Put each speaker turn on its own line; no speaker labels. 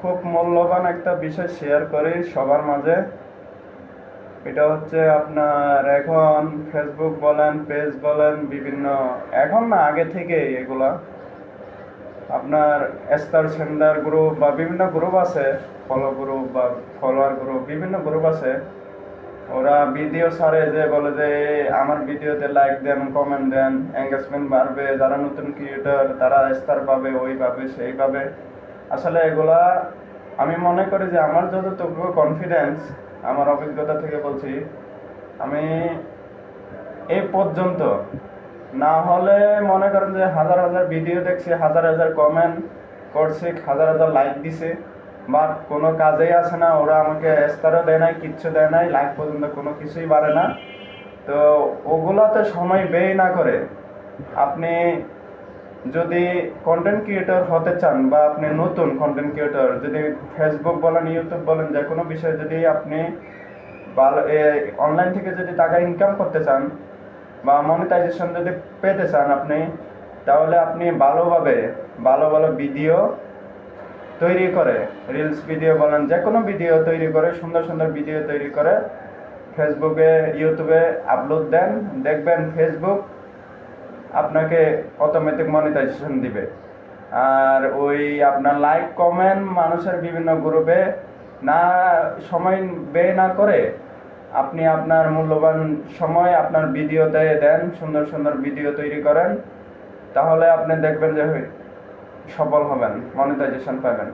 খুব মূল্যবান একটা বিষয় শেয়ার করি সবার মাঝে। এটা হচ্ছে আপনার এখন ফেসবুক বলেন, পেজ বলেন, বিভিন্ন, এখন না আগে থেকেই এগুলা আপনার স্টার সেন্ডার গ্রুপ বা বিভিন্ন গ্রুপ আছে, ফলো গ্রুপ বা ফলোয়ার গ্রুপ, বিভিন্ন গ্রুপ আছে। ওরা ভিডিও ছাড়ে যে বলে যে আমার ভিডিওতে লাইক দেন, কমেন্ট দেন, এঙ্গেজমেন্ট বাড়বে, যারা নতুন ক্রিয়েটর তারা স্টার পাবে, ওই পাবে, সেই পাবে। আসলে এগুলা আমি মনে করি যে আমার যতটুকু কনফিডেন্স, আমার অভিজ্ঞতা থেকে বলছি, আমি এই পর্যন্ত না হলে মনে করেন যে হাজার হাজার ভিডিও দেখছি, হাজার হাজার কমেন্ট করছি, হাজার হাজার লাইক দিছে, বাট কোনো কাজেই আসে না। ওরা আমাকে স্টারও দেয় নাই, কিচ্ছু দেয় নাই, লাইক পর্যন্ত কোনো কিছুই বাড়ে না। তো ওগুলাতে সময় ব্যয় না করে আপনি যদি কন্টেন্ট ক্রিয়েটর হতে চান বা আপনি নতুন কন্টেন্ট ক্রিয়েটর, যদি ফেসবুক বলেন, ইউটিউব বলেন, যে কোনো বিষয়ে যদি আপনি ভালো অনলাইন থেকে যদি টাকা ইনকাম করতে চান বা মনিটাইজেশন যদি পেতে চান আপনি, তাহলে আপনি ভালোভাবে ভালো ভালো ভিডিও তৈরি করে, রিলস ভিডিও বলেন, যে কোনো ভিডিও তৈরি করে, সুন্দর সুন্দর ভিডিও তৈরি করে ফেসবুকে, ইউটিউবে আপলোড দেন। দেখবেন ফেসবুক আপনাকে অটোমেটিক মনিটাইজেশন দিবে। আর ওই আপনার লাইক কমেন্ট মানুষের বিভিন্ন গ্রুপে না সময় ব্যয় না করে আপনি আপনার মূল্যবান সময় আপনার ভিডিওতে দেন, সুন্দর সুন্দর ভিডিও তৈরি করেন, তাহলে আপনি দেখবেন যে সফল হবেন, মনিটাইজেশন পাবেন।